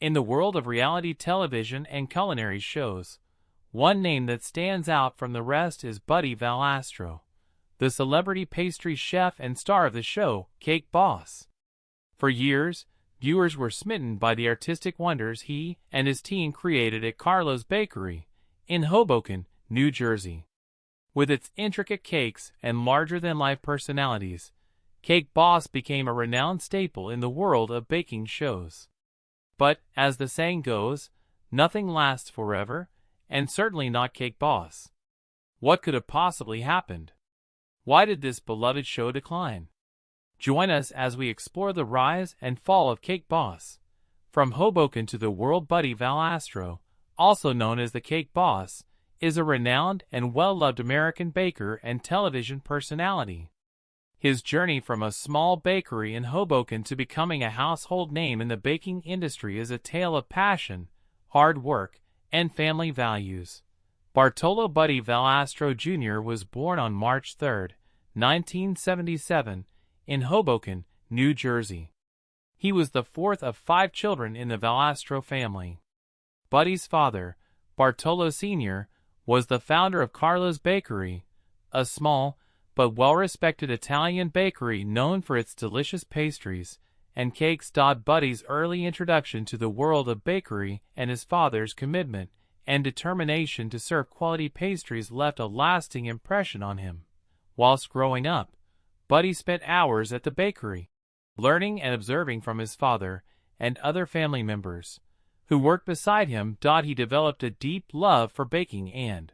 In the world of reality television and culinary shows, one name that stands out from the rest is Buddy Valastro, the celebrity pastry chef and star of the show, Cake Boss. For years, viewers were smitten by the artistic wonders he and his team created at Carlo's Bakery in Hoboken, New Jersey. With its intricate cakes and larger-than-life personalities, Cake Boss became a renowned staple in the world of baking shows. But, as the saying goes, nothing lasts forever, and certainly not Cake Boss. What could have possibly happened? Why did this beloved show decline? Join us as we explore the rise and fall of Cake Boss. From Hoboken to the world, Buddy Valastro, also known as the Cake Boss, is a renowned and well-loved American baker and television personality. His journey from a small bakery in Hoboken to becoming a household name in the baking industry is a tale of passion, hard work, and family values. Bartolo Buddy Valastro Jr. was born on March 3, 1977, in Hoboken, New Jersey. He was the fourth of 5 children in the Valastro family. Buddy's father, Bartolo Sr., was the founder of Carlo's Bakery, a small but well-respected Italian bakery known for its delicious pastries and cakes. Buddy's early introduction to the world of bakery and his father's commitment and determination to serve quality pastries left a lasting impression on him. Whilst growing up, Buddy spent hours at the bakery, learning and observing from his father and other family members who worked beside him. He developed a deep love for baking, and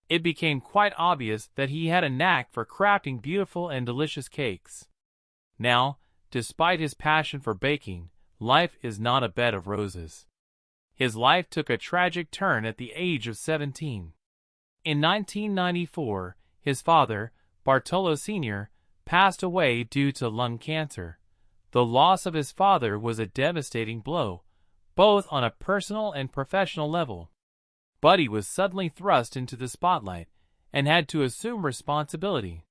it became quite obvious that he had a knack for crafting beautiful and delicious cakes. Now, despite his passion for baking, life is not a bed of roses. His life took a tragic turn at the age of 17. In 1994, his father, Bartolo Sr., passed away due to lung cancer. The loss of his father was a devastating blow, both on a personal and professional level. Buddy was suddenly thrust into the spotlight and had to assume responsibility.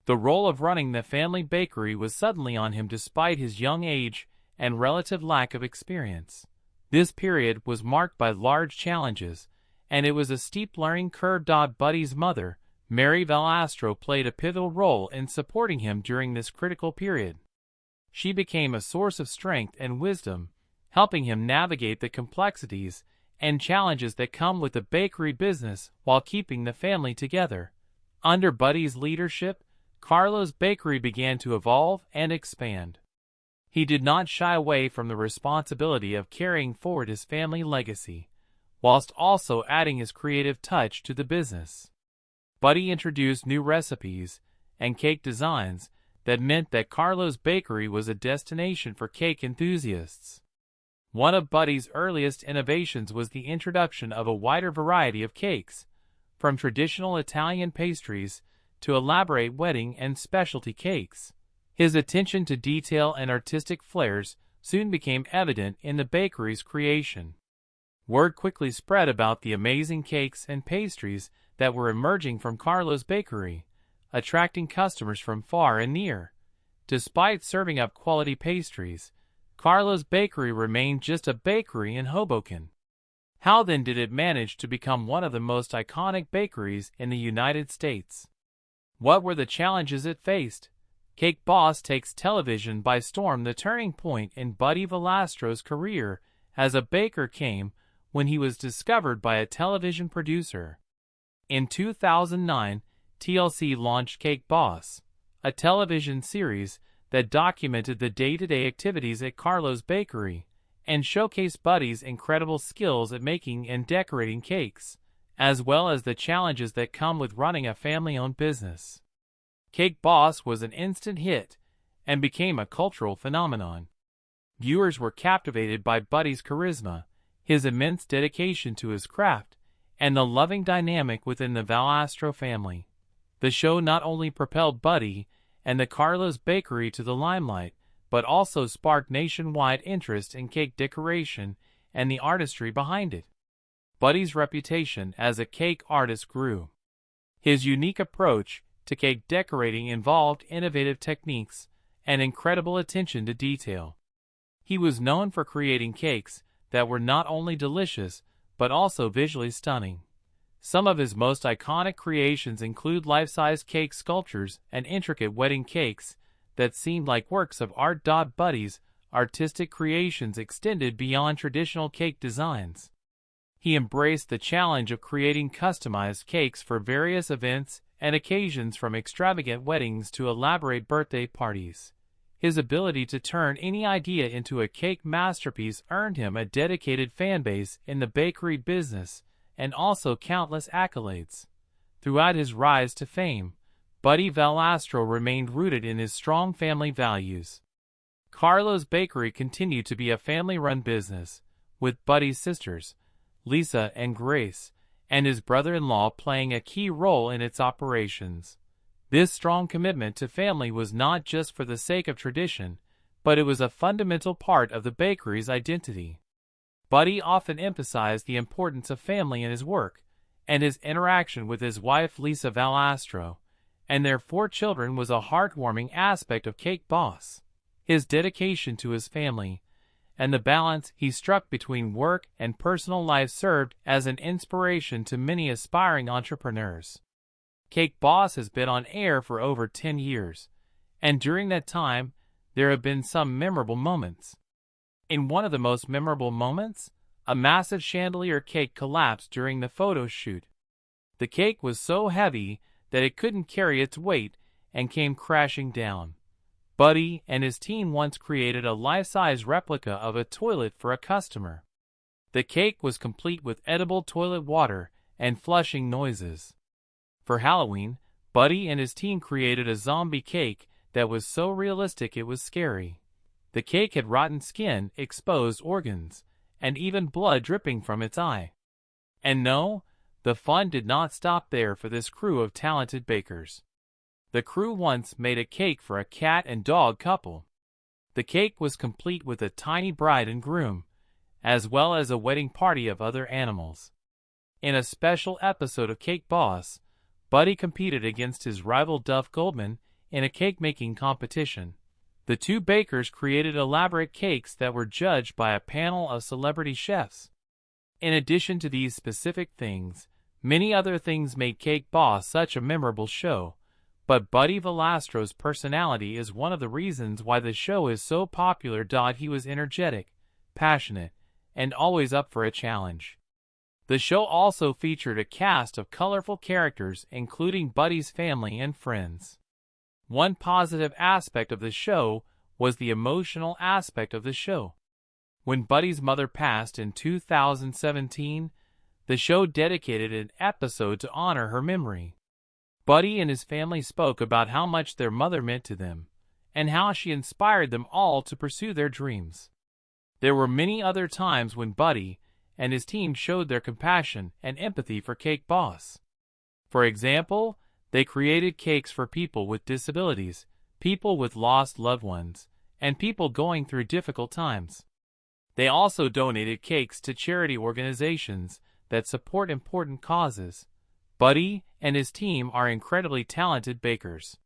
The role of running the family bakery was suddenly on him despite his young age and relative lack of experience. This period was marked by large challenges, and it was a steep learning curve. Buddy's mother, Mary Valastro, played a pivotal role in supporting him during this critical period. She became a source of strength and wisdom, helping him navigate the complexities and challenges that come with the bakery business while keeping the family together. Under Buddy's leadership, Carlo's Bakery began to evolve and expand. He did not shy away from the responsibility of carrying forward his family legacy, whilst also adding his creative touch to the business. Buddy introduced new recipes and cake designs that meant that Carlo's Bakery was a destination for cake enthusiasts. One of Buddy's earliest innovations was the introduction of a wider variety of cakes, from traditional Italian pastries to elaborate wedding and specialty cakes. His attention to detail and artistic flares soon became evident in the bakery's creation. Word quickly spread about the amazing cakes and pastries that were emerging from Carlo's Bakery, attracting customers from far and near. Despite serving up quality pastries, Carlo's Bakery remained just a bakery in Hoboken. How then did it manage to become one of the most iconic bakeries in the United States? What were the challenges it faced? Cake Boss takes television by storm. The turning point in Buddy Valastro's career as a baker came when he was discovered by a television producer. In 2009, TLC launched Cake Boss, a television series that documented the day-to-day activities at Carlo's Bakery and showcased Buddy's incredible skills at making and decorating cakes, as well as the challenges that come with running a family-owned business. Cake Boss was an instant hit and became a cultural phenomenon. Viewers were captivated by Buddy's charisma, his immense dedication to his craft, and the loving dynamic within the Valastro family. The show not only propelled Buddy and the Carlo's Bakery to the limelight, but also sparked nationwide interest in cake decoration and the artistry behind it. Buddy's reputation as a cake artist grew. His unique approach to cake decorating involved innovative techniques and incredible attention to detail. He was known for creating cakes that were not only delicious, but also visually stunning. Some of his most iconic creations include life-size cake sculptures and intricate wedding cakes that seemed like works of art. Buddy's artistic creations extended beyond traditional cake designs. He embraced the challenge of creating customized cakes for various events and occasions, from extravagant weddings to elaborate birthday parties. His ability to turn any idea into a cake masterpiece earned him a dedicated fanbase in the bakery business, and also countless accolades. Throughout his rise to fame, Buddy Valastro remained rooted in his strong family values. Carlo's Bakery continued to be a family-run business, with Buddy's sisters, Lisa and Grace, and his brother-in-law playing a key role in its operations. This strong commitment to family was not just for the sake of tradition, but it was a fundamental part of the bakery's identity. Buddy often emphasized the importance of family in his work, and his interaction with his wife Lisa Valastro and their 4 children was a heartwarming aspect of Cake Boss. His dedication to his family and the balance he struck between work and personal life served as an inspiration to many aspiring entrepreneurs. Cake Boss has been on air for over 10 years, and during that time, there have been some memorable moments. In one of the most memorable moments, a massive chandelier cake collapsed during the photo shoot. The cake was so heavy that it couldn't carry its weight and came crashing down. Buddy and his team once created a life-size replica of a toilet for a customer. The cake was complete with edible toilet water and flushing noises. For Halloween, Buddy and his team created a zombie cake that was so realistic it was scary. The cake had rotten skin, exposed organs, and even blood dripping from its eye. And no, the fun did not stop there for this crew of talented bakers. The crew once made a cake for a cat and dog couple. The cake was complete with a tiny bride and groom, as well as a wedding party of other animals. In a special episode of Cake Boss, Buddy competed against his rival Duff Goldman in a cake-making competition. The 2 bakers created elaborate cakes that were judged by a panel of celebrity chefs. In addition to these specific things, many other things made Cake Boss such a memorable show, but Buddy Valastro's personality is one of the reasons why the show is so popular. He was energetic, passionate, and always up for a challenge. The show also featured a cast of colorful characters, including Buddy's family and friends. One positive aspect of the show was the emotional aspect of the show. When Buddy's mother passed in 2017, the show dedicated an episode to honor her memory. Buddy and his family spoke about how much their mother meant to them, and how she inspired them all to pursue their dreams. There were many other times when Buddy and his team showed their compassion and empathy for Cake Boss. For example, they created cakes for people with disabilities, people with lost loved ones, and people going through difficult times. They also donated cakes to charity organizations that support important causes. Buddy and his team are incredibly talented bakers.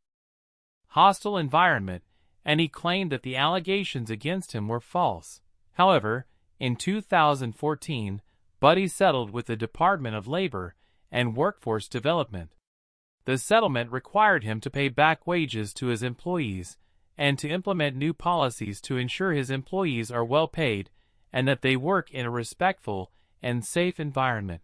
Hostile environment, and he claimed that the allegations against him were false. However, in 2014, Buddy settled with the Department of Labor and Workforce Development. The settlement required him to pay back wages to his employees and to implement new policies to ensure his employees are well paid and that they work in a respectful and safe environment.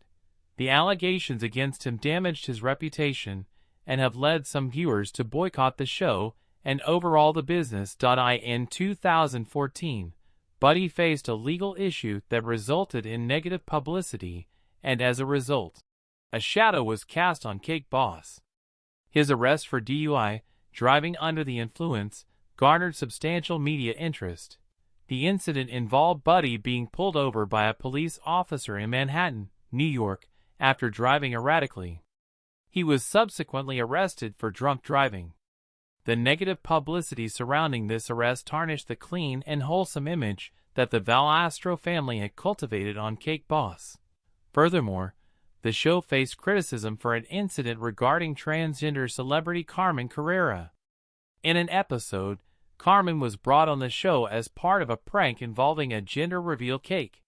The allegations against him damaged his reputation and have led some viewers to boycott the show and overall the business. In 2014, Buddy faced a legal issue that resulted in negative publicity, and as a result, a shadow was cast on Cake Boss. His arrest for DUI, driving under the influence, garnered substantial media interest. The incident involved Buddy being pulled over by a police officer in Manhattan, New York, after driving erratically. He was subsequently arrested for drunk driving. The negative publicity surrounding this arrest tarnished the clean and wholesome image that the Valastro family had cultivated on Cake Boss. Furthermore, the show faced criticism for an incident regarding transgender celebrity Carmen Carrera. In an episode, Carmen was brought on the show as part of a prank involving a gender reveal cake.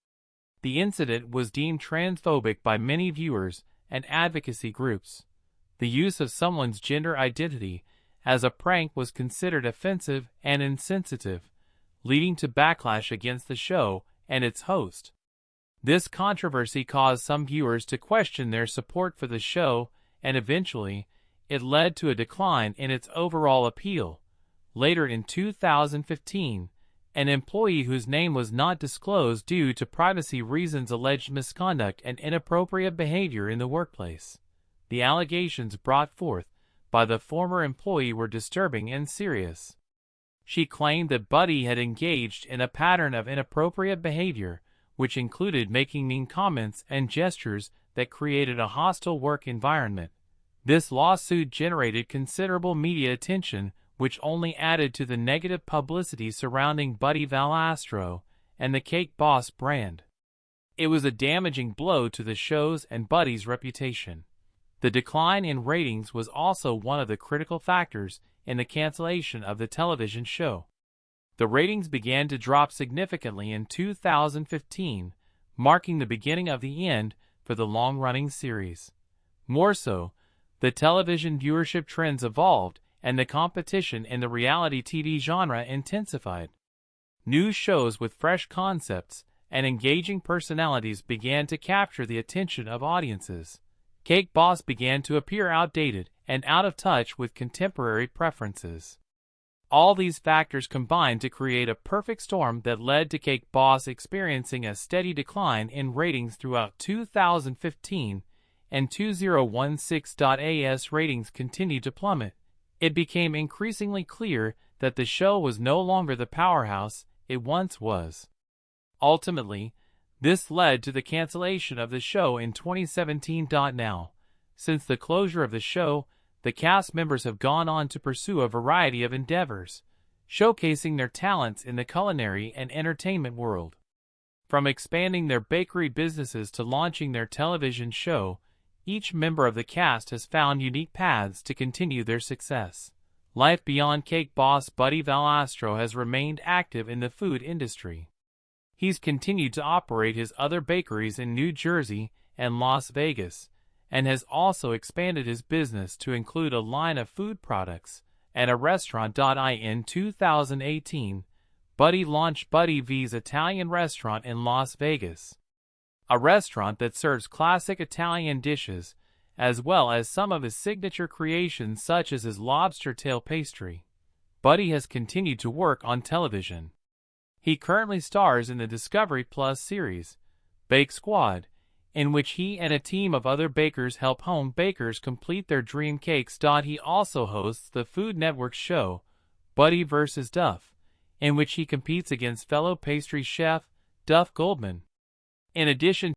The incident was deemed transphobic by many viewers and advocacy groups. The use of someone's gender identity as a prank was considered offensive and insensitive, leading to backlash against the show and its host. This controversy caused some viewers to question their support for the show, and eventually, it led to a decline in its overall appeal. Later in 2015, an employee whose name was not disclosed due to privacy reasons alleged misconduct and inappropriate behavior in the workplace. The allegations brought forth by the former employee were disturbing and serious. She claimed that Buddy had engaged in a pattern of inappropriate behavior, which included making mean comments and gestures that created a hostile work environment. This lawsuit generated considerable media attention, which only added to the negative publicity surrounding Buddy Valastro and the Cake Boss brand. It was a damaging blow to the show's and Buddy's reputation. The decline in ratings was also one of the critical factors in the cancellation of the television show. The ratings began to drop significantly in 2015, marking the beginning of the end for the long-running series. More so, the television viewership trends evolved and the competition in the reality TV genre intensified. New shows with fresh concepts and engaging personalities began to capture the attention of audiences. Cake Boss began to appear outdated and out of touch with contemporary preferences. All these factors combined to create a perfect storm that led to Cake Boss experiencing a steady decline in ratings throughout 2015, and 2016's ratings continued to plummet. It became increasingly clear that the show was no longer the powerhouse it once was. Ultimately, this led to the cancellation of the show in 2017. Now, since the closure of the show, the cast members have gone on to pursue a variety of endeavors, showcasing their talents in the culinary and entertainment world. From expanding their bakery businesses to launching their television show, each member of the cast has found unique paths to continue their success. Life beyond Cake Boss Buddy Valastro has remained active in the food industry. He's continued to operate his other bakeries in New Jersey and Las Vegas, and has also expanded his business to include a line of food products and a restaurant. In 2018, Buddy launched Buddy V's Italian restaurant in Las Vegas, a restaurant that serves classic Italian dishes, as well as some of his signature creations such as his lobster tail pastry. Buddy has continued to work on television. He currently stars in the Discovery Plus series, Bake Squad, in which he and a team of other bakers help home bakers complete their dream cakes. He also hosts the Food Network show, Buddy vs. Duff, in which he competes against fellow pastry chef Duff Goldman. In addition